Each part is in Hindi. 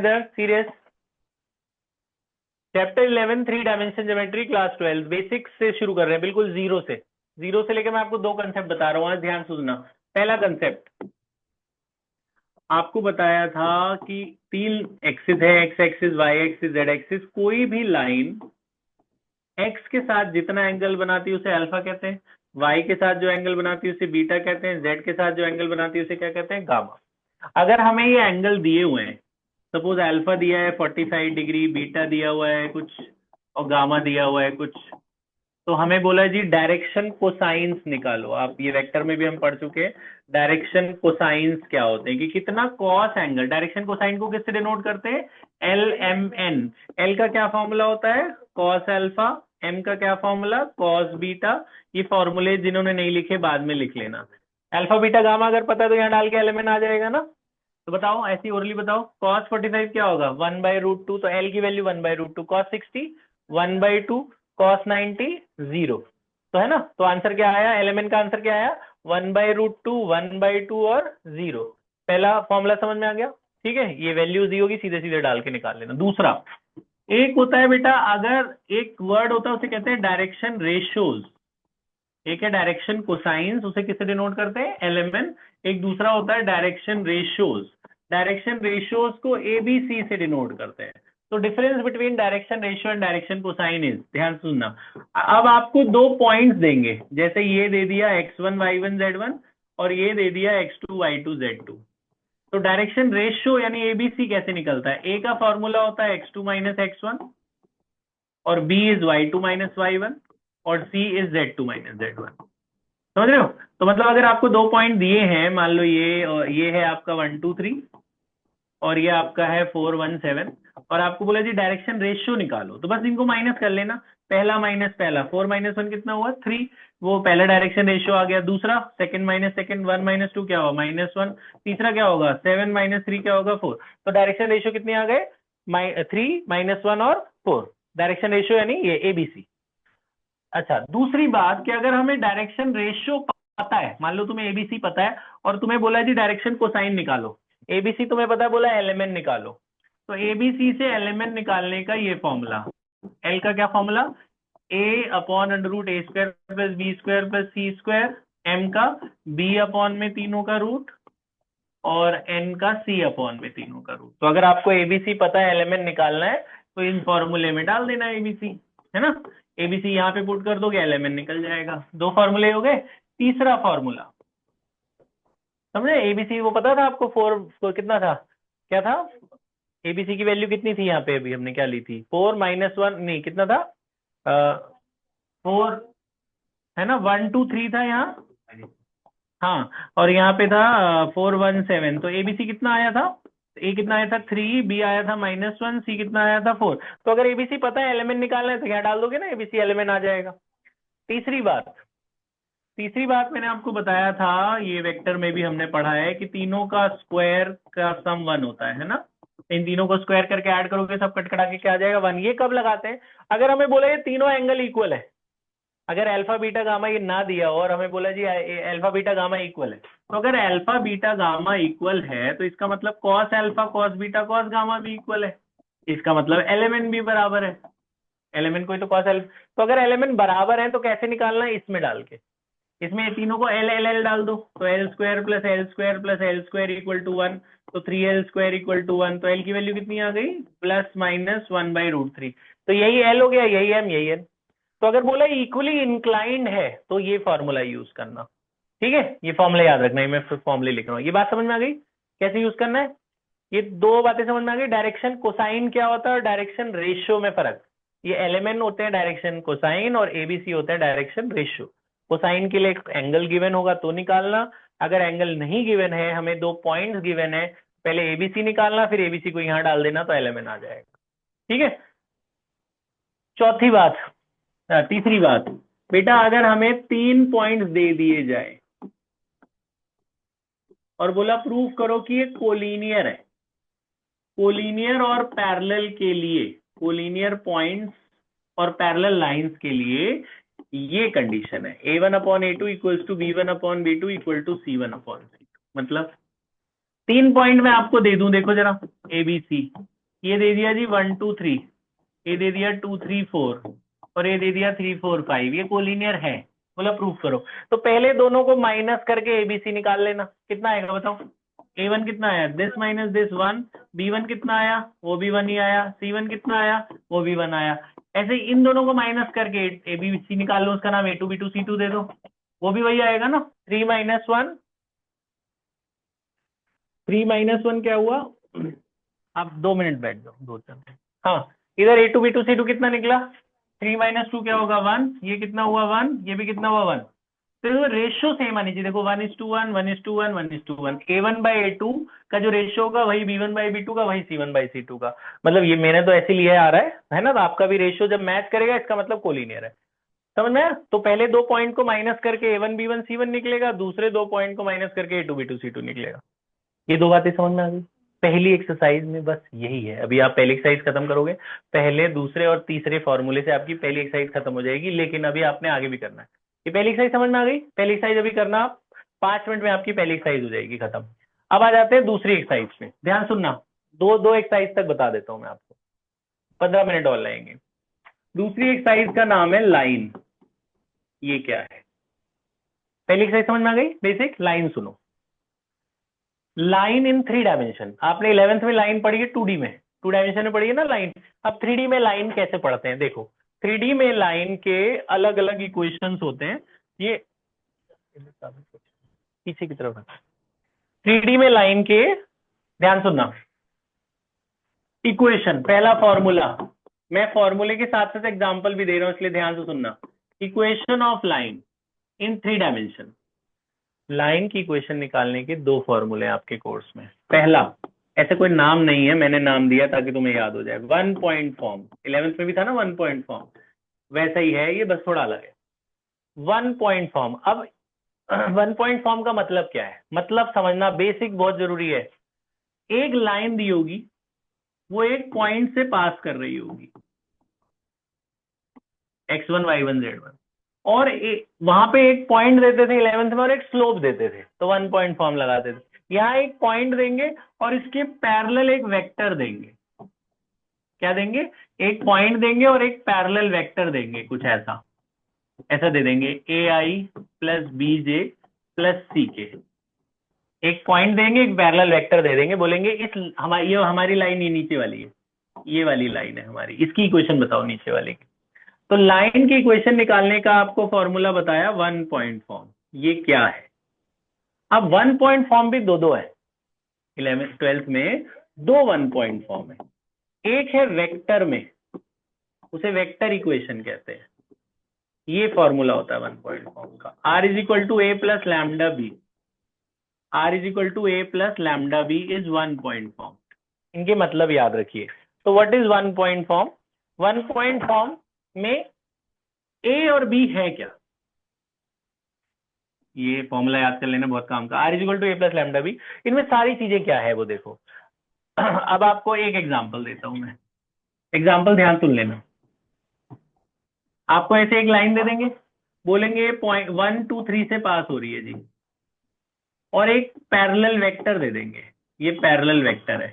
इधर serious. Chapter 11 3 dimension geometry class 12 basics से शुरू कर रहे हैं, बिल्कुल जीरो से लेकर मैं आपको दो कंसेप्ट बता रहा हूँ, आज ध्यान सुनना। पहला कंसेप्ट आपको बताया था कि तीन एक्सिस है, X axis, Y axis, Z axis. कोई भी लाइन एक्स के साथ जितना एंगल बनाती है उसे अल्फा कहते हैं, वाई के साथ जो एंगल बनाती है उसे बीटा कहते हैं, जेड के साथ जो एंगल बनाती है उसे क्या कहते हैं, गामा। अगर हमें ये एंगल दिए हुए हैं, सपोज अल्फा दिया है 45 डिग्री, बीटा दिया हुआ है कुछ और गामा दिया हुआ है कुछ, तो हमें बोला जी डायरेक्शन कोसाइंस निकालो। आप ये वेक्टर में भी हम पढ़ चुके हैं डायरेक्शन कोसाइंस क्या होते हैं, कि कितना कॉस एंगल। डायरेक्शन कोसाइन को किससे डिनोट करते हैं, एल एम एन। एल का क्या फॉर्मूला होता है, कॉस अल्फा, एम का क्या फॉर्मूला, कॉस बीटा। ये फॉर्मूले जिन्होंने नहीं लिखे बाद में लिख लेना। अल्फा बीटा गामा अगर पता है तो यहाँ डाल के एलिमेंट आ जाएगा ना। तो बताओ ऐसी ओरली बताओ, cos 45 क्या होगा, 1/√2। तो L की वैल्यू 1/√2, cos 60 1/2, cos 90 0। तो है ना, तो आंसर क्या आया, एलिमेंट का आंसर क्या आया, 1/√2, 1/2 और 0। पहला फॉर्मूला समझ में आ गया, ठीक है। ये वैल्यू दी होगी, सीधे सीधे डाल के निकाल लेना। दूसरा एक होता है बेटा, अगर एक वर्ड होता है उसे कहते हैं डायरेक्शन रेशियोज। एक है डायरेक्शन कोसाइंस, उसे किससे डिनोट करते हैं, एलएमएन। एक दूसरा होता है डायरेक्शन रेशियोज। डायरेक्शन रेशियोज को एबीसी से डिनोट करते हैं। तो difference between direction ratio and direction cosine is, ध्यान सुनना। अब आपको दो पॉइंट्स देंगे, जैसे ये दे दिया x1 y1 z1 और ये दे दिया x2 y2 z2। तो डायरेक्शन रेशियो यानी एबीसी कैसे निकलता है, ए का फॉर्मूला होता है x2 माइनस x1 और b is y2 minus y1 और c is z2 minus z1। समझ रहे हो। तो मतलब अगर आपको दो पॉइंट दिए हैं, मान लो ये है आपका 1 2 3 और ये आपका है 4 1 7, और आपको बोला जी डायरेक्शन रेशियो निकालो, तो बस इनको माइनस कर लेना। पहला माइनस पहला, 4 माइनस 1 कितना हुआ 3, वो पहला डायरेक्शन रेशियो आ गया। दूसरा सेकंड माइनस सेकंड, 1 माइनस 2 क्या होगा -1। तीसरा क्या होगा 7 माइनस 3 क्या होगा 4। तो डायरेक्शन रेशियो कितने आ गए, 3 -1 और 4। डायरेक्शन रेशियो यानी ये एबीसी। अच्छा दूसरी बात कि अगर हमें डायरेक्शन रेशियो पता है, मान लो तुम्हें एबीसी पता है और तुम्हें बोला है जी डायरेक्शन कोसाइन निकालो। एबीसी तुम्हें पता है, बोला एलिमेंट निकालो। तो एबीसी से एलिमेंट निकालने का ये फॉर्मूला, एल का क्या formula, a/√a² + b² + c², M का b/ में तीनों का रूट और n का c/ में तीनों का रूट। तो अगर आपको एबीसी पता है, एलिमेंट निकालना है, तो इन फॉर्मूले में डाल देना एबीसी, है ना। एबीसी यहाँ पे पुट कर दोगे, एलिमेंट निकल जाएगा। दो फॉर्मूले हो गए। तीसरा फॉर्मूला समझे, एबीसी वो पता था आपको, 4 कितना था, क्या था, एबीसी की वैल्यू कितनी थी यहाँ पे, अभी हमने क्या ली थी, 4 -1 नहीं कितना था, 4 है ना, 1 2 3 था यहाँ, हाँ, और यहाँ पे था 4 1 7। तो एबीसी कितना आया था, ए कितना आया था 3, बी आया था -1, सी कितना आया था 4। तो अगर एबीसी पता है, एलिमेंट निकालना है, तो यहाँ डाल दोगे ना एबीसी, एलिमेंट आ जाएगा। तीसरी बात मैंने आपको बताया था, ये वेक्टर में भी हमने पढ़ा है कि तीनों का स्क्वायर का सम 1 होता है ना। इन तीनों को स्क्वायर करके ऐड करोगे, सब कट कटा के क्या आ जाएगा 1। ये कब लगाते हैं, अगर हमें बोला ये तीनों एंगल इक्वल है। अगर अल्फा बीटा गामा ये ना दिया और हमें बोला जी अल्फा बीटा गामा इक्वल है, तो अगर अल्फा बीटा गामा इक्वल है तो इसका मतलब cos alpha cos beta cos gamma भी इक्वल है। इसका मतलब एलिमेंट भी बराबर है, एलिमेंट कोई तो कॉस अल्फा। तो अगर एलिमेंट बराबर है तो कैसे निकालना है, इसमें डाल के, इसमें तीनों को एल एल एल डाल दो, तो L² + L² + L² = 1, तो 3L² = 1। तो एल की वैल्यू कितनी आ गई, ±1/√3। तो यही एल हो गया, यही एम, यही एन। तो अगर बोला इक्वली इंक्लाइंड है तो ये फॉर्मूला यूज करना, ठीक है। ये फॉर्मूला याद रखना, मैं फॉर्मूले लिख रहा हूँ। ये बात समझ में आ गई कैसे यूज करना है, ये दो बातें समझ में आ गई। डायरेक्शन कोसाइन क्या होता है और डायरेक्शन रेशियो में फर्क। ये एलिमेंट होते हैं डायरेक्शन कोसाइन और एबीसी होता है डायरेक्शन रेशियो। कोसाइन के लिए एक एंगल गिवन होगा तो निकालना, अगर एंगल नहीं गिवन है, हमें दो पॉइंट्स गिवन है, पहले एबीसी निकालना, फिर एबीसी को यहां डाल देना, तो एलिमेंट आ जाएगा, ठीक है। तीसरी बात बेटा, अगर हमें 3 पॉइंट्स दे दिए जाए और बोला प्रूव करो कि ये कोलिनियर है, कोलिनियर और पैरेलल के लिए, कोलिनियर पॉइंट्स और पैरेलल लाइंस के लिए ये कंडीशन है, a1/a2 = b1/b2 = c1/c2। मतलब 3 पॉइंट मैं आपको दे दूं, देखो जरा, ए बी सी, ये दे दिया जी 1 2 3, ये दे दिया 2 3 4 और ये दे दिया 3 4 5, ये कोलिनियर है, बोला प्रूफ करो। तो पहले दोनों को माइनस करके एबीसी निकाल लेना, कितना आएगा बताओ। A1 कितना आया, दिस माइनस दिस 1, B1 कितना आया, वो भी 1 ही आया, C1 कितना आया, वो भी 1 आया। ऐसे इन दोनों को माइनस करके एबीसी निकाल लो, उसका नाम A2 B2 C2 दे दो, वो भी वही आएगा ना। 3 - 1, 3 - 1 क्या हुआ, आप 2 मिनट बैठ जाओ, 2 4। हाँ, इधर A2 B2 C2 कितना निकला, 3 - 2 क्या होगा 1, ये कितना हुआ 1, ये भी कितना हुआ 1। तो रेशियो सेम आनी चाहिए, देखो 1:1 1:1 1:1। A1/A2 का जो रेशियो होगा वही B1/B2 का, वही C1/C2 का। मतलब ये मैंने तो ऐसे लिया आ रहा है ना। तो आपका भी रेशियो जब मैच करेगा इसका मतलब कोलिनियर है, समझ में आया। तो पहले 2 पॉइंट को माइनस करके A1 B1 C1 निकलेगा, दूसरे 2 पॉइंट को माइनस करके A2 B2 C2 निकलेगा। ये 2 बातें समझ में आ गई। पहली एक्सरसाइज में बस यही है। अभी आप पहली एक्सरसाइज खत्म करोगे, पहले दूसरे और तीसरे फॉर्मूले से आपकी पहली एक्सरसाइज खत्म हो जाएगी, लेकिन अभी आपने आगे भी करना है। ये पहली एक्सरसाइज समझ में आ गई। पहली एक्सरसाइज अभी करना आप, 5 मिनट में आपकी पहली एक्सरसाइज हो जाएगी खत्म। अब आ जाते हैं दूसरी एक्सरसाइज पे, ध्यान सुनना। दो दो एक्सरसाइज तक बता देता हूं मैं आपको, 15 मिनट और लगेंगे। दूसरी एक्सरसाइज का नाम है लाइन। ये क्या है, पहली एक्सरसाइज समझ में आ गई बेसिक। लाइन सुनो, लाइन इन 3 डायमेंशन। आपने 11th में लाइन पढ़ी है 2D में, 2 डायमेंशन में पढ़ी है ना लाइन। अब 3D में लाइन कैसे पढ़ते हैं, देखो 3D में लाइन के अलग अलग इक्वेशंस होते हैं। ये पीछे की तरफ, 3D में लाइन के, ध्यान सुनना, इक्वेशन पहला फॉर्मूला, मैं फॉर्मूले के साथ साथ एग्जांपल भी दे रहा हूं इसलिए ध्यान से सुनना। Equation of line in 3 dimension. Line की इक्वेशन निकालने के 2 फॉर्मूले आपके कोर्स में। पहला, ऐसे कोई नाम नहीं है, मैंने नाम दिया ताकि तुम्हें याद हो जाए, 1 पॉइंट फॉर्म। 11th में भी था ना 1 पॉइंट फॉर्म, वैसा ही है ये, बस थोड़ा अलग है। 1 पॉइंट फॉर्म। अब 1 पॉइंट फॉर्म का मतलब क्या है, मतलब समझना बेसिक बहुत जरूरी है। एक लाइन दी होगी, वो एक पॉइंट से पास कर रही होगी, x1 y1 z1, और वहां पे एक पॉइंट देते थे 11th में और एक स्लोप देते थे, तो 1 पॉइंट फॉर्म लगाते थे। यहाँ एक पॉइंट देंगे और इसके पैरेलल एक वेक्टर देंगे। क्या देंगे, एक पॉइंट देंगे और एक पैरेलल वेक्टर देंगे, कुछ ऐसा ऐसा दे देंगे, AI + BJ + CK। एक पॉइंट देंगे, एक पैरेलल वेक्टर दे देंगे, बोलेंगे इस हमारी लाइन ये नीचे वाली है, ये वाली लाइन है हमारी, इसकी इक्वेशन बताओ नीचे वाली की। तो लाइन की इक्वेशन निकालने का आपको फॉर्मूला बताया 1 पॉइंट फॉर्म। ये क्या है, अब 1 पॉइंट फॉर्म भी दो है, 11th 12th में 2 1 पॉइंट फॉर्म है। एक है वेक्टर में, उसे वेक्टर इक्वेशन कहते हैं। ये फॉर्मूला होता है 1 पॉइंट फॉर्म का, R = A + λB। R = A + λB is 1 point form. इनके मतलब याद रखिए। तो what is 1 point form, 1 point form में A और B है क्या, ये फॉर्मूला याद कर लेना, बहुत काम का। R = A + λB, इनमें सारी चीजें क्या है वो देखो। अब आपको एक एग्जांपल देता हूं मैं, एग्जांपल ध्यान सुन लेना। आपको ऐसे एक लाइन दे देंगे, बोलेंगे पॉइंट 1 2 3 से पास हो रही है जी, और एक पैरेलल वेक्टर दे देंगे, ये पैरेलल वेक्टर है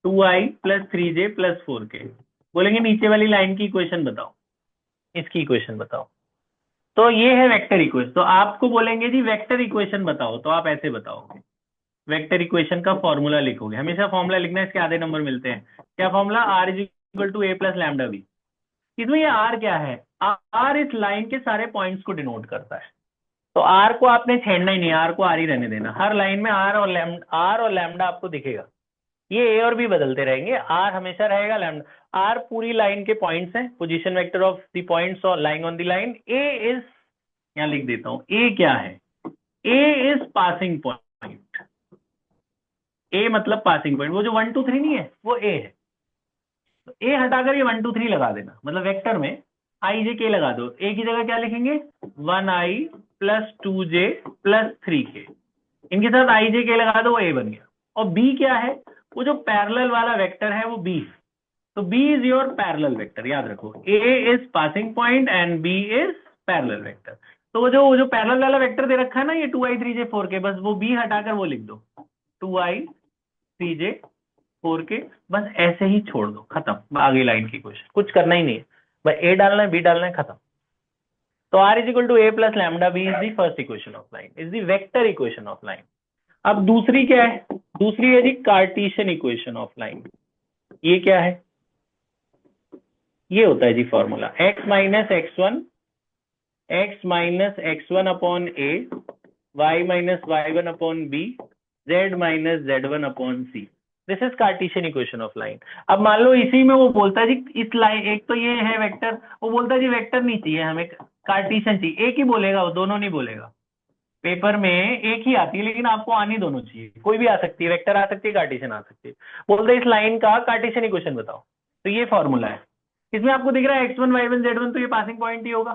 2i + 3j + 4k। बोलेंगे नीचे वाली लाइन की इक्वेशन बताओ, इसकी इक्वेशन बताओ। तो ये है वेक्टर इक्वेशन। तो आपको बोलेंगे जी वेक्टर इक्वेशन बताओ, तो आप ऐसे बताओगे, वेक्टर इक्वेशन का फॉर्मूला लिखोगे। हमेशा फॉर्मूला लिखना है, इसके आधे नंबर मिलते हैं। क्या फॉर्मूला, R = A + λB। इसमें ये R क्या है, R इस लाइन के सारे पॉइंट्स को डिनोट करता है। तो R को आपने छेड़ना ही नहीं, R को R ही रहने देना। हर लाइन में R और लैम्डा आपको दिखेगा। ये A और B बदलते रहेंगे, R हमेशा रहेगा, लैम्डा। R पूरी लाइन के पॉइंट्स हैं, position vector of the points lying on the line. A is, यहां लिख देता हूं, A क्या है, A is passing point. A मतलब पासिंग पॉइंट, वो जो 1 2 3 नहीं है वो A है। तो A हटाकर ये 1 2 3 लगा देना, मतलब वेक्टर में I J K लगा दो। A की जगह क्या लिखेंगे, 1i + 2j + 3k। इनके साथ I J K लगा दो, वो A बन गया। और B क्या है, वो जो पैरेलल वाला वेक्टर है वो B है। तो B is your parallel vector, याद रखो। A is passing point and B is parallel vector. तो वो जो पैरेलल वाला वेक्टर दे रखा है ना, ये 2i 3j 4k, बस वो B हटाकर वो लिख दो, 2i 3j 4 के, बस ऐसे ही छोड़ दो, खत्म, आगे लाइन की क्वेश्चन, कुछ करना ही नहीं है, बस ए डालना है, बी डालना है, खत्म। तो r is equal to A plus lambda B is the first equation of line, is the vector equation of line. अब दूसरी क्या है? दूसरी है जी कार्टेशियन इक्वेशन ऑफ लाइन। ये क्या है? ये होता है जी formula x minus x1 upon a, y minus y1 upon b, z minus z1 upon c। This is Cartesian equation of line. अब मान लो इसी में वो बोलता है जी इस लाइन, एक तो ये है वेक्टर, वो बोलता है जी वेक्टर नहीं चाहिए हमें, कार्टेशियन चाहिए। एक ही बोलेगा वो, दोनों नहीं बोलेगा। पेपर में एक ही आती है, लेकिन आपको आनी दोनों चाहिए, कोई भी आ सकती है, वेक्टर आ सकती है, कार्टेशियन आ सकती है। बोलते हैं इस लाइन का कार्टेशियन इक्वेशन बताओ, तो ये फॉर्मूला है। इसमें आपको दिख रहा है x1 y1 z1, तो ये पासिंग पॉइंट ही होगा।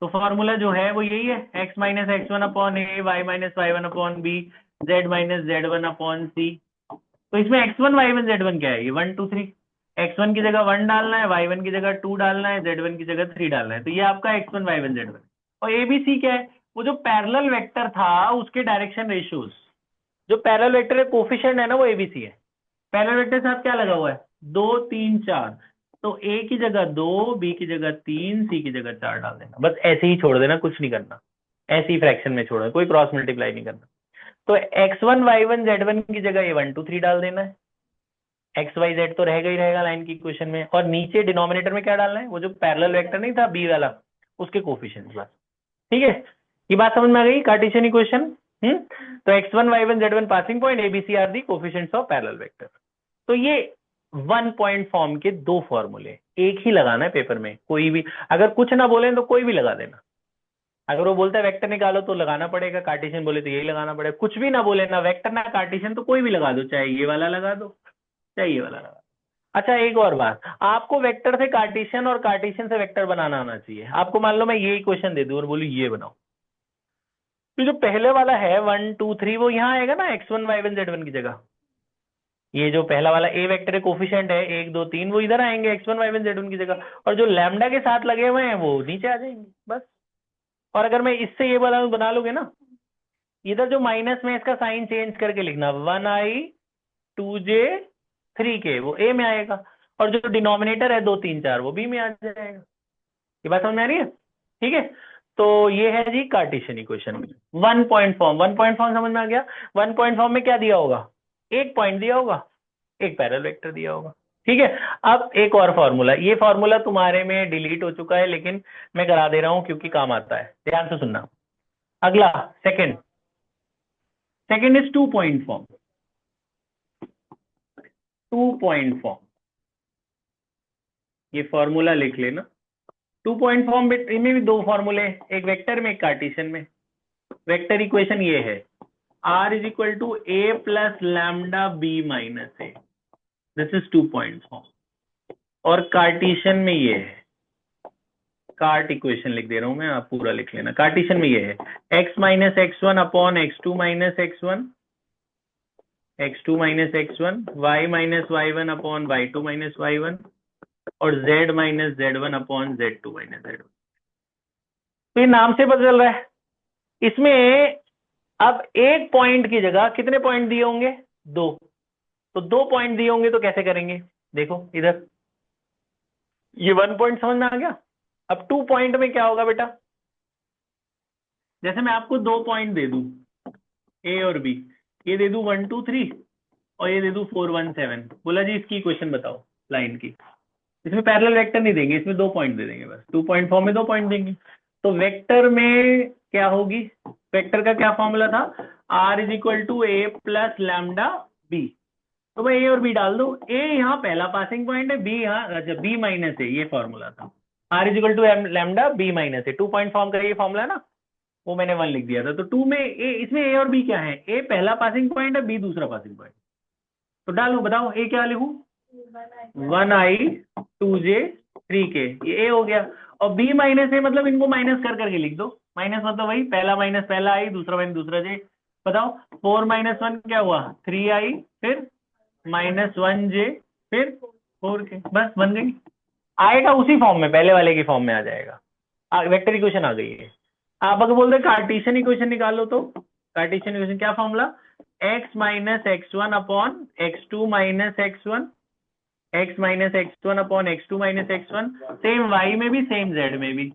तो फॉर्मूला जो है वो यही है, x minus x1 upon A, Y minus y1 upon B, z minus z1 upon C. तो इसमें x1 y1 z1 क्या है? ये 1 2 3। x1 की जगह 1 डालना है, y1 की जगह 2 डालना है, z1 की जगह 3 डालना है। तो ये आपका x1 y1 z1। और abc क्या है? वो जो पैरेलल वेक्टर था उसके डायरेक्शन रेशियोज। जो पैरेलल वेक्टर है कोफिशिएंट है ना, वो एबीसी है। पैरेलल वेक्टर के साथ क्या लगा हुआ है? 2 3 4। तो ए की जगह 2, बी की जगह 3, सी की जगह 4 डाल देना, बस ऐसे ही छोड़ देना, कुछ नहीं करना, ऐसे ही फ्रैक्शन में छोड़ना, कोई क्रॉस मल्टीप्लाई नहीं करना। तो x1 y1 z1 की जगह ये 1 2 3 डाल देना है। एक्स वाई जेड तो रहेगा ही रहेगा लाइन की इक्वेशन में, और नीचे डिनोमिनेटर में क्या डालना है? वो जो पैरेलल वेक्टर नहीं था बी वाला, उसके कोफिशिएंट्स बस। ठीक है, ये बात समझ में आ गई कार्टेशियन इक्वेशन। तो x1 y1 z1 passing point, ABC are the coefficients of parallel vector. तो ये 1 पॉइंट फॉर्म के 2 फॉर्मूले, एक ही लगाना है पेपर में, कोई भी अगर कुछ ना बोले तो कोई भी लगा देना। अगर वो बोलता है वेक्टर निकालो तो लगाना पड़ेगा, कार्टेशियन बोले तो यही लगाना पड़ेगा। कुछ भी ना बोले, ना वेक्टर ना कार्टेशियन, तो कोई भी लगा दो, चाहे ये वाला लगा दो, चाहे ये वाला लगा दो। अच्छा एक और बात, आपको वेक्टर से कार्टेशियन और कार्टेशियन से वेक्टर बनाना आना चाहिए। आपको मान लो मैं ये इक्वेशन दे दूं और बोलूं ये बनाओ, तो जो पहले वाला है 1 2 3 वो यहाँ आएगा ना x1 y1 z1 की जगह। ये जो पहला वाला ए वेक्टर कोफिशिएंट है 1 2 3, वो इधर आएंगे x1 y1 z1 की जगह, और जो लैम्डा के साथ लगे हुए हैं वो नीचे आ जाएंगे बस। और अगर मैं इससे ये वाला बना लोगे ना, इधर जो माइनस में इसका साइन चेंज करके लिखना 1i 2j 3k, वो ए में आएगा, और जो डिनोमिनेटर है 2 3 4 वो बी में आ जाएगा। ये बात समझ में आ रही है? ठीक है, तो ये है जी कार्टेशियन इक्वेशन में 1 पॉइंट फॉर्म। 1 पॉइंट फॉर्म समझ में आ गया? 1 पॉइंट फॉर्म में क्या दिया होगा? एक पॉइंट दिया होगा, एक पैरेलल वेक्टर दिया होगा। ठीक है, अब एक और फॉर्मूला, ये फॉर्मूला तुम्हारे में डिलीट हो चुका है, लेकिन मैं करा दे रहा हूं क्योंकि काम आता है, ध्यान से सुनना। अगला second, second is 2 point form. 2 point form, ये फॉर्मूला लिख लेना। 2 पॉइंट फॉर्म में भी 2 फॉर्मूले, एक वेक्टर में एक कार्टेशियन में। वेक्टर इक्वेशन ये है, r is equal to A plus lambda b minus a, this is 2 point form. और कार्टेशियन में ये है, कार्ट इक्वेशन लिख दे रहा हूं मैं, आप पूरा लिख लेना। कार्टेशियन में ये है x minus x1 upon x2 minus x1, x2 minus x1, y minus y1 upon y2 minus y1, और z minus z1 upon z2 minus z1। तो ये नाम से पता चल रहा है, इसमें अब एक पॉइंट की जगह कितने पॉइंट दिए होंगे? 2। तो 2 पॉइंट दिए होंगे तो कैसे करेंगे? देखो इधर, ये 1 पॉइंट समझ में आ गया। अब 2 पॉइंट में क्या होगा बेटा? जैसे मैं आपको 2 पॉइंट दे दूं, ए और बी, ये दे दूं 1 2 3 और ये दे दूं 4 1 7, बोला जी इसकी इक्वेशन बताओ लाइन की। इसमें पैरेलल वेक्टर नहीं देंगे, इसमें 2 पॉइंट दे देंगे बस। 2 पॉइंट फॉर्म में 2 पॉइंट देंगे। तो वेक्टर में क्या होगी? वेक्टर का क्या फॉर्मूला था? r is equal to A plus lambda b. तो भाई ए और बी डाल दो, ए यहाँ पहला पासिंग पॉइंट है, बी यहाँ, अच्छा बी माइनस ए, ये फॉर्मूला था। r is equal to lambda b minus a, 2 point form का ये फॉर्मूला है ना, वो मैंने 1 लिख दिया था। तो 2 में ए, इसमें ए और बी क्या है? ए पहला पासिंग पॉइंट है, बी दूसरा पासिंग पॉइंट। तो डालो, बताओ ए क्या लिखूं? 1i 2j 3k, ये ए हो गया। और बी माइनस ए मतलब इनको माइनस कर करके लिख दो। माइनस मतलब वही पहला माइनस पहला आई, दूसरा माइनस दूसरा जे। बताओ 4 माइनस 1 क्या हुआ? 3i, फिर माइनस 1j, फिर 4k, बस बन गई। आएगा उसी फॉर्म में, पहले वाले की फॉर्म में आ जाएगा। वेक्टर इक्वेशन आ गई है। आप अगर बोलते कार्टेशियन इक्वेशन निकालो, तो कार्टेशियन इक्वेशन क्या formula? x minus x one upon x two minus x one, x minus x one upon x two minus x one, same y में भी सेम z में भी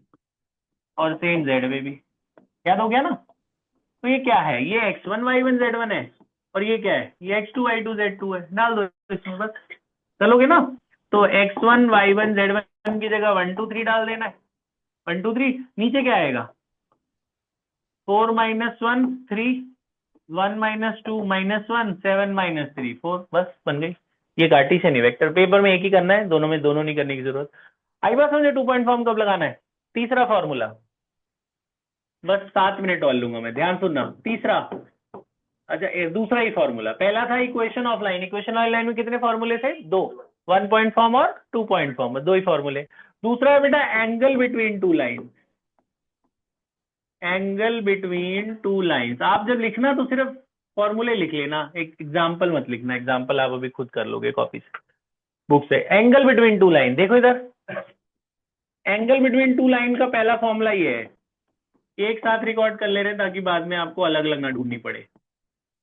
और सेम z में भी। याद हो गया ना? तो ये क्या है, ये x1 y1 z1 है और ये क्या है, ये x2 y2 z2 है। डाल दो इसमें बस, चलोगे ना? तो x1 y1 z1 की जगह 1 2 3 डाल देना है, 1 2 3। नीचे क्या आएगा, 4 माइनस 1 3, 1 माइनस 2 माइनस 1 7 माइनस 3 4, बस बन गई। ये कार्टेशियन ही वेक्टर, पेपर में एक ही करना है, दोनों में दोनों नहीं करने की जरूरत। आई बात समझे 2 पॉइंट फॉर्म कब लगाना है? तीसरा फॉर्मूला, बस 7 मिनट और लूंगा मैं, ध्यान सुनना। तीसरा, अच्छा दूसरा ही फॉर्मूला, पहला था equation of line. Equation of line में कितने फॉर्मूले थे? 2, 1 पॉइंट फॉर्म और 2 पॉइंट फॉर्म, दो ही फॉर्मूले। दूसरा है बेटा angle between two line, angle between two lines. आप जब लिखना तो सिर्फ फॉर्मूले लिख लेना, एक एग्जाम्पल मत लिखना, एग्जाम्पल आप अभी खुद कर लोगे कॉपी से, बुक से। एंगल बिटवीन टू लाइन, देखो इधर, एंगल बिटवीन टू लाइन का पहला फॉर्मूला ये है, एक साथ रिकॉर्ड कर ले रहे हैं ताकि बाद में आपको अलग अलग ना ढूंढनी पड़े,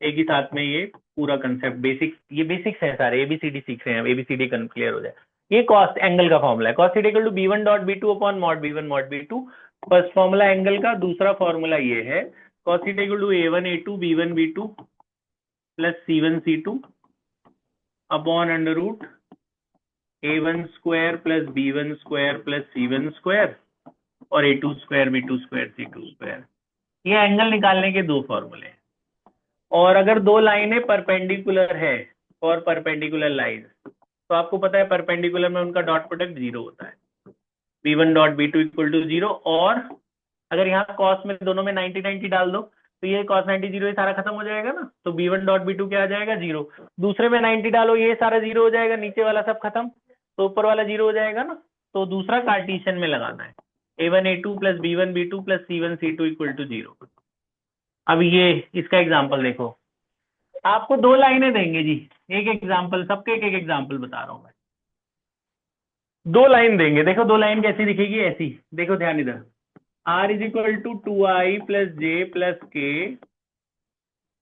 एक ही साथ में ये पूरा कंसेप्ट बेसिक, ये बेसिक्स है सारे, एबीसीडी सीख रहे हैं, एबीसीडी क्लियर हो जाए। ये कॉस एंगल का फॉर्मूला है, cos theta equal to b1 dot b2 upon mod b1 mod b2, first formula angle का। दूसरा फॉर्मूला ये है, cos theta equal to a1 a2 b1 b2 plus c1 c2 upon under root a1 square plus b1 square plus c1 square और a2 square b2 square c2 square. ये एंगल निकालने के दो फॉर्मूले हैं। और अगर दो लाइनें परपेंडिकुलर है और परपेंडिकुलर लाइन, तो आपको पता है परपेंडिकुलर में उनका डॉट प्रोडक्ट 0 होता है, b1 dot b2 equal to 0। और अगर यहाँ कॉस में दोनों में 90 90 डाल दो तो ये कॉस 90 0 ये सारा खत्म हो जाएगा ना, तो b1 डॉट b2 क्या आ जाएगा, 0। दूसरे में 90 डालो, ये सारा 0 हो जाएगा, नीचे वाला सब खत्म, तो ऊपर वाला 0 हो जाएगा ना। तो दूसरा कार्टेशियन में लगाना है, a1 a2 plus b1 b2 plus c1 c2 equal to 0। अब ये इसका एग्जाम्पल देखो, आपको दो लाइनें देंगे जी, एक एग्जाम्पल, सबके एक एग्जाम्पल बता रहा हूं मैं। दो लाइन देंगे, देखो दो लाइन कैसी दिखेगी, ऐसी देखो, ध्यान इधर, r is equal to 2i plus J plus K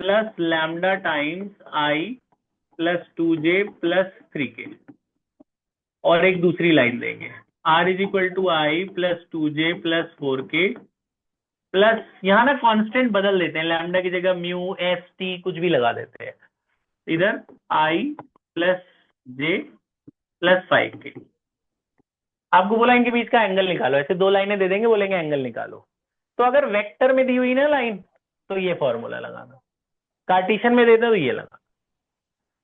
plus lambda times i plus 2j plus 3k। और एक दूसरी लाइन देंगे, r is equal to i plus 2j plus 4k plus, यहाँ ना कांस्टेंट बदल देते हैं, लैम्डा की जगह म्यू एस टी कुछ भी लगा देते हैं, इधर i plus J plus 5k। आपको बोला इनके बीच का एंगल निकालो, ऐसे दो लाइनें दे देंगे, बोलेंगे एंगल निकालो। तो अगर वेक्टर में दी हुई ना लाइन तो ये फॉर्मूला लगाना, कार्टेशियन में देते तो ये लगा।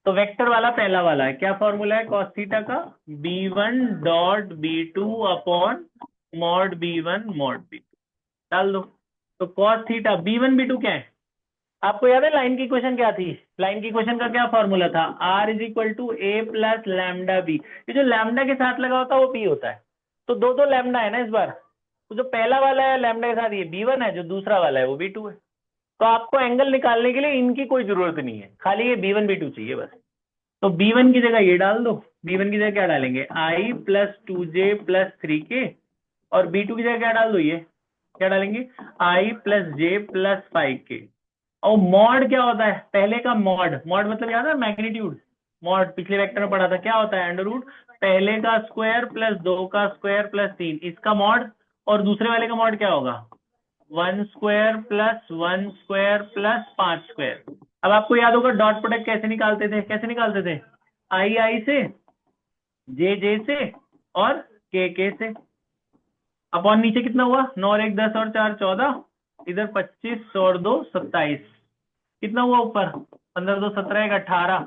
तो वेक्टर वाला पहला वाला है, क्या फॉर्मूला है कॉस थीटा का, b1 dot b2 upon mod b1 mod b2, डाल दो। तो कॉस थीटा b1 b2 क्या है, आपको याद है लाइन की इक्वेशन क्या थी, लाइन की इक्वेशन का क्या फॉर्मूला था, r is equal to a plus lambda b. ये जो लैम्डा के साथ लगा होता है वो p होता है, तो दो दो लैम्डा है ना इस बार, तो जो पहला वाला है लैम्डा के साथ ये b1 है, जो दूसरा वाला है वो b2 है। तो आपको एंगल निकालने के लिए इनकी कोई जरूरत नहीं है, खाली ये b1 b2 चाहिए बस। तो b1 की जगह ये डाल दो, b1 की जगह क्या डालेंगे, i plus 2j plus 3k, और b2 की जगह क्या डाल दो, ये क्या डालेंगे, i plus j plus 5k। और मॉड क्या होता है, पहले का मॉड, मॉड मतलब याद है मैग्नीट्यूड, मॉड पिछले वेक्टर में पढ़ा था, क्या होता है, अंडर रूट पहले का स्क्वायर प्लस 2 का स्क्वायर प्लस 3, इसका मॉड। और दूसरे वाले का मॉड क्या होगा, 1 square plus 1 square plus 5 square. अब आपको याद होगा डॉट प्रोडक्ट कैसे निकालते थे, कैसे निकालते थे, i से, जे से और के से, अपॉन नीचे कितना हुआ, 9 और 1 10 और 4 14, इधर 25 और 2 27, कितना हुआ ऊपर, 15 2 17 1 18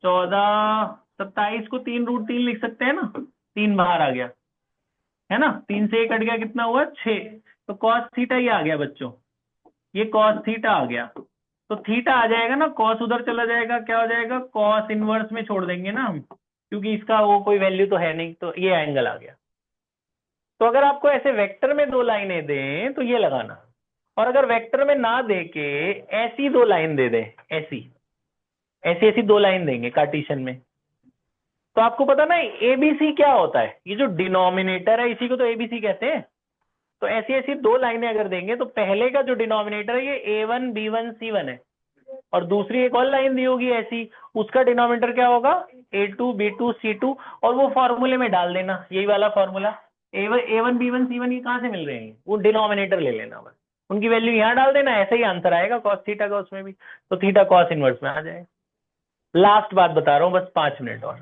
14 27 को 3 रूट 3 लिख सकते हैं ना, 3 बाहर आ गया है ना, 3 से 1 कट गया, कितना हुआ 6। तो कॉस थीटा ये आ गया बच्चों, ये कॉस थीटा आ गया। तो थीटा आ जाएगा ना, कॉस उधर चला जाएगा, क्या हो जाएगा, कॉस इनवर्स में छोड़ देंगे ना हम, क्योंकि इसका वो कोई वैल्यू तो है नहीं, तो ये एंगल आ गया। तो अगर आपको ऐसे वेक्टर में दो लाइनें दें तो ये लगाना, और अगर वेक्टर में ना दे के ऐसी दो लाइन दे दें, ऐसी ऐसी ऐसी दो लाइन देंगे कार्टेशियन में, तो आपको पता ना एबीसी क्या होता है, ये जो डिनोमिनेटर है इसी को तो एबीसी कहते हैं। तो ऐसी ऐसी दो लाइनें अगर देंगे तो पहले का जो डिनोमिनेटर है ये a1 b1 c1 है, और दूसरी एक और लाइन दी होगी ऐसी, उसका डिनोमिनेटर क्या होगा, A2 B2 C2, और वो फॉर्मूले में डाल देना, यही वाला फॉर्मूला A1 B1 C1 ये कहाँ से मिल रहे हैं, वो डिनोमिनेटर ले लेना बस, उनकी वैल्यू यहाँ डाल देना, ऐसा ही आंसर आएगा कॉस थीटा का उसमें भी, तो थीटा कॉस इनवर्स में आ जाएगा। लास्ट बात बता रहा हूँ, बस 5 मिनट और।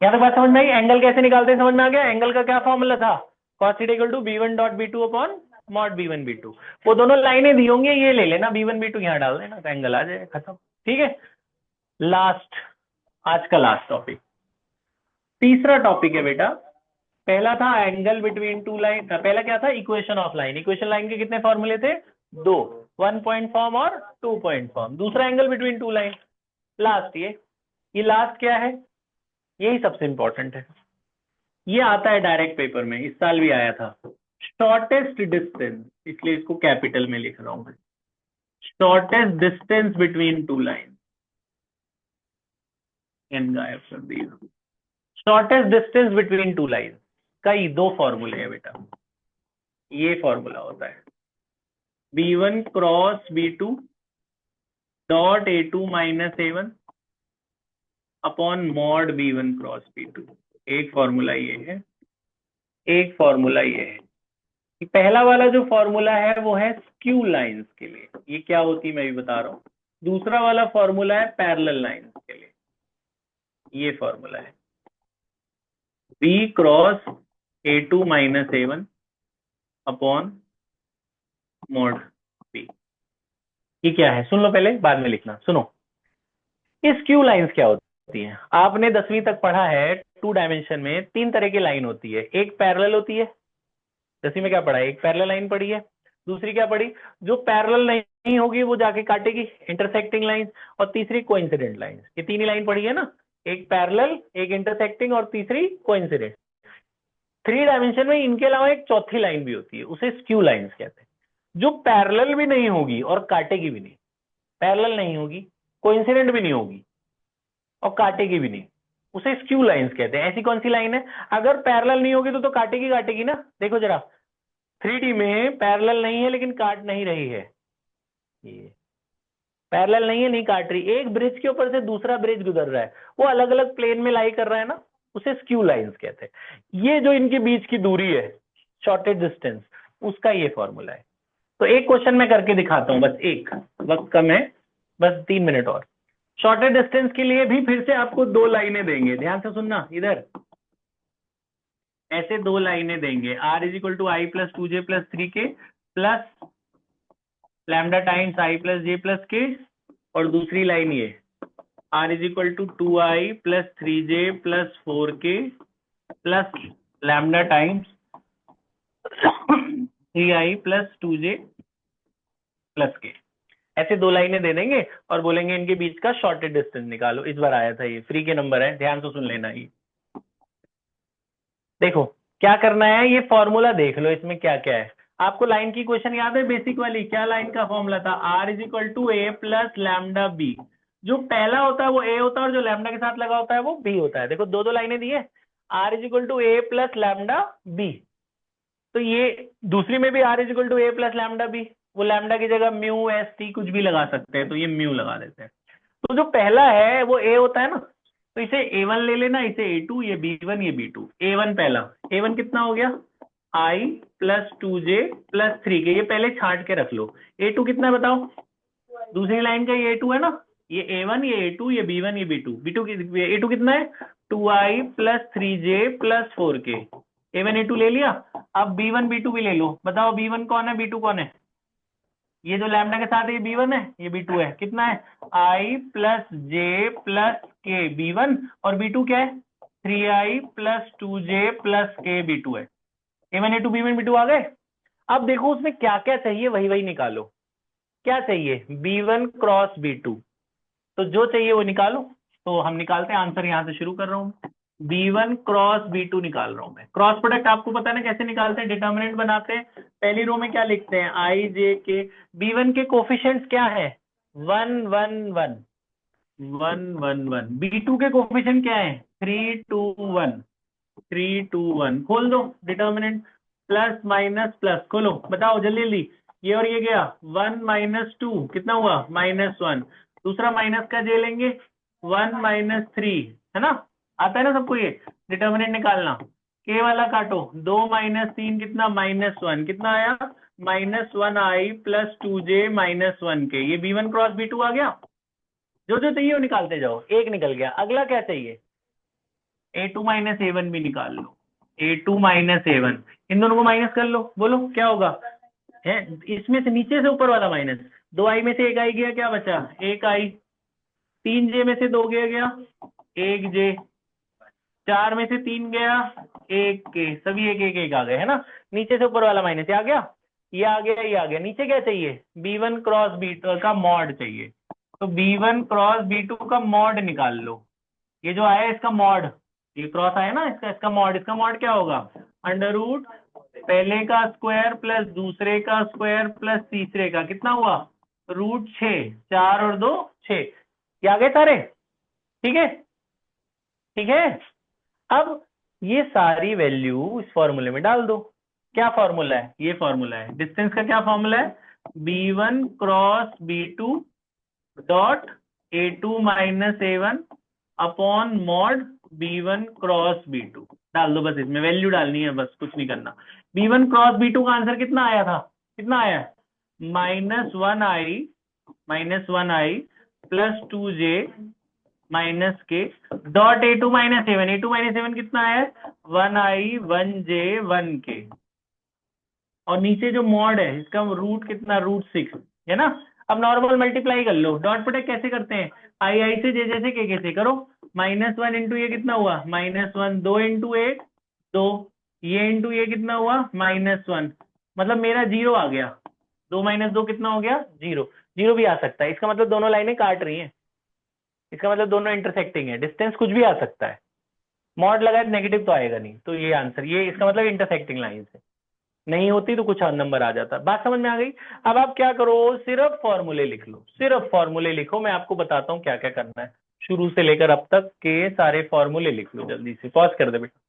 यहाँ तक बात समझ में आई? एंगल कैसे निकालते हैं समझ में आ गया? एंगल का क्या फॉर्मूला था, cos theta equal to B1 dot B2 upon mod B1 B2। वो दोनों लाइनें दी होंगी, ये ले लेना B1 B2 यहाँ डाल देना, तो एंगल आ जाएगा, खत्म। ठीक है, लास्ट, आज का लास्ट टॉपिक, तीसरा टॉपिक है बेटा। पहला था एंगल बिटवीन टू लाइन, पहला क्या था, equation of line. Equation line के कितने फॉर्मूले थे, दो, 1 पॉइंट फॉर्म और 2 पॉइंट फॉर्म। दूसरा angle between two line, last ये लास्ट क्या है, यही सबसे इंपॉर्टेंट है। ये आता है डायरेक्ट पेपर में, इस साल भी आया था। शॉर्टेस्ट डिस्टेंस, इसलिए इसको कैपिटल में लिख रहा हूं मैं, shortest distance between two line, n गायब कर दिया। Shortest distance between two line का ही दो फॉर्मूले है बेटा। ये फॉर्मूला होता है B1 cross B2 dot A2 minus A1 upon mod B1 cross B2। एक फॉर्मूला ये है, एक फॉर्मूला ये है। पहला वाला जो फॉर्मूला है वो है स्क्यू लाइंस के लिए, ये क्या होती है मैं भी बता रहा हूं। दूसरा वाला फॉर्मूला है पैरेलल लाइंस के लिए, ये फॉर्मूला है B cross A2 minus A1 upon mod B। ये क्या है सुन लो पहले, बाद में लिखना। सुनो, ये स्क्यू लाइंस क्या होती है, आपने 10वीं तक पढ़ा है, 2 डायमेंशन में 3 तरह की लाइन होती है। एक पैरेलल होती है, 10वीं में क्या पढ़ा है, एक पैरेलल लाइन पढ़ी है। दूसरी क्या पढ़ी, जो पैरेलल नहीं होगी वो जाके काटेगी, इंटरसेक्टिंग लाइन। और तीसरी कोइंसिडेंट लाइन। ये 3 ही लाइन पढ़ी है ना, एक पैरेलल, एक इंटरसेक्टिंग और तीसरी कोइंसिडेंट। 3 डायमेंशन में इनके अलावा एक चौथी लाइन भी होती है, उसे स्क्यू लाइंस कहते हैं, जो पैरेलल भी नहीं होगी और काटेगी भी नहीं। पैरेलल नहीं होगी, कोइंसिडेंट भी नहीं होगी और काटेगी भी नहीं, उसे स्क्यू लाइंस कहते हैं। ऐसी कौन सी लाइन है, अगर पैरेलल नहीं होगी तो काटेगी काटेगी ना। देखो जरा, 3D में पैरेलल नहीं है लेकिन काट नहीं रही है, ये पैरेलल नहीं है, नहीं काट रही, एक ब्रिज के ऊपर से दूसरा ब्रिज गुजर रहा है, वो अलग अलग प्लेन में लाई कर रहा है ना, उसे स्क्यू लाइंस कहते हैं। ये जो इनके बीच की दूरी है, शॉर्टेज डिस्टेंस, उसका ये फॉर्मूला है। तो एक क्वेश्चन मैं करके दिखाता हूं, बस एक, वक्त कम है, बस 3 मिनट और। शॉर्टेज डिस्टेंस के लिए भी फिर से आपको 2 लाइनें देंगे, ध्यान से सुनना। इधर ऐसे 2 लाइनें देंगे, R is equal to I plus 2J plus 3K plus lambda times I plus J plus K, और दूसरी लाइन ये R is equal to 2I plus 3J plus 4K plus lambda times 3I plus 2J plus K। ऐसे 2 लाइनें दे देंगे और बोलेंगे इनके बीच का शॉर्टेज डिस्टेंस निकालो। इस बार आया था ये, फ्री के नंबर है, ध्यान से सुन लेना। ये देखो क्या करना है, ये फॉर्मूला देख लो, इसमें क्या क्या है। आपको लाइन की क्वेश्चन याद है बेसिक वाली, क्या लाइन का फॉर्मूला था, R is equal to A plus lambda B। जो पहला होता है वो A होता है और जो लैम्डा के साथ लगा होता है वो B होता है। देखो 2 लाइनें दी है, R is equal to A plus lambda B। तो ये दूसरी में भी R is equal to A plus lambda B, वो लैम्डा की जगह म्यू एस टी कुछ भी लगा सकते हैं, तो ये म्यू लगा देते हैं। तो जो पहला है वो A होता है ना, तो इसे A1 ले लेना, इसे A2, ये B1 ये B2। A1 पहला, A1 कितना हो गया, I plus 2J plus 3K, ये पहले छांट के रख लो। A2 कितना है बताओ, दूसरी लाइन का ये A2 है ना, ये A1 ये A2 ये B1 ये B2। A2 कितना है, 2I plus 3J plus 4K। A1 A2 ले लिया, अब B1 B2 भी ले लो। बताओ B1 कौन है, B2 कौन है, ये जो लैम्डा के साथ है ये B1 है, ये B2 है। कितना है, I plus J plus K B1, और B2 क्या है, 3I plus 2J plus K B2 है। A1 A2 B1 B2 आ गए। अब देखो उसमें क्या क्या चाहिए, वही वही निकालो। क्या चाहिए, B1 क्रॉस B2, तो जो चाहिए वो निकालो। तो हम निकालते हैं, आंसर यहां से शुरू कर रहा हूं। B1 क्रॉस B2 निकाल रहा हूं मैं। क्रॉस प्रोडक्ट आपको पता है ना कैसे निकालते हैं, डिटर्मिनेंट बनाते हैं। पहली रो में क्या लिखते हैं, I J K। B1 के कोफिशिएंट्स क्या है, 1 1 1 1 1 1। B2 के कोफिशिएंट क्या है, 3 2 1 3 2 1। खोल दो डिटर्मिनेंट, प्लस माइनस प्लस, खोलो बताओ जल्दी जल्दी। ये और ये गया 1 माइनस 2 कितना हुआ, -1। दूसरा माइनस का जे लेंगे, 1 - 3, है ना, आता है ना सबको ये डिटर्मिनेंट निकालना। के वाला काटो, 2 - 3 कितना, -1, कितना आया, -1i + 2j - 1k। ये b1 क्रॉस b2 आ गया। जो जो चाहिए वो निकालते जाओ, एक निकल गया। अगला क्या चाहिए, a2 - a1 भी निकाल लो, a2 - a1, इन दोनों को माइनस कर लो, बोलो क्या होगा, है इसमें से नीचे से ऊपर वाला माइनस, 2i में से 1i गया, क्या बचा, 1i, 3j में से 2 गया 1j, 4 में से 3 गया 1k, सभी एक एक एक आ गए, है ना, नीचे से ऊपर वाला माइनस आ गया, ये आ गया, ये आ गया। नीचे क्या चाहिए, b1 क्रॉस b2 का मॉड चाहिए, तो b1 क्रॉस b2 का मॉड निकाल लो। ये जो आया इसका मॉड, ये क्रॉस आया ना, इसका मॉड, इसका मॉड क्या होगा, √ पहले का स्क्वायर प्लस दूसरे का स्क्वायर प्लस तीसरे का, कितना हुआ, √6, 4 और 2 6, ये आ गए सारे, ठीक है, ठीक है। अब ये सारी वैल्यू इस फॉर्मूले में डाल दो। क्या फॉर्मूला है, ये फॉर्मूला है डिस्टेंस का, क्या फॉर्मूला है, b1 cross b2 dot a2 - a1 upon mod b1 cross b2, डाल दो बस, इसमें वैल्यू डालनी है बस, कुछ नहीं करना। b1 क्रॉस b2 का आंसर कितना आया था, कितना आया, -1i + 2j -k dot a2 - a1, a2 - a1 कितना है, 1i 1j 1k, और नीचे जो मॉड है इसका रूट कितना, √6, है ना। अब नॉर्मल मल्टीप्लाई कर लो, डॉट प्रोडक्ट कैसे करते हैं, आई से जे से के से करो, -1 इंटू ये कितना हुआ, -1, 2 इंटू 1 2, ये इंटू ये कितना हुआ, -1, मतलब मेरा 0 आ गया, 2 - 2 कितना हो गया, 0, 0 भी आ सकता है, इसका मतलब दोनों लाइनें काट रही हैं, इसका मतलब दोनों इंटरसेक्टिंग है, डिस्टेंस कुछ भी आ सकता है, मॉड लगाए नेगेटिव तो आएगा नहीं, तो ये आंसर, ये इसका मतलब इंटरसेक्टिंग लाइन से नहीं होती तो कुछ और नंबर आ जाता। बात समझ में आ गई। अब आप क्या करो, सिर्फ फॉर्मूले लिख लो, सिर्फ फॉर्मूले लिखो, मैं आपको बताता हूँ क्या क्या करना है, शुरू से लेकर अब तक के सारे फॉर्मूले लिख लो, जल्दी से पॉज कर दे बेटा।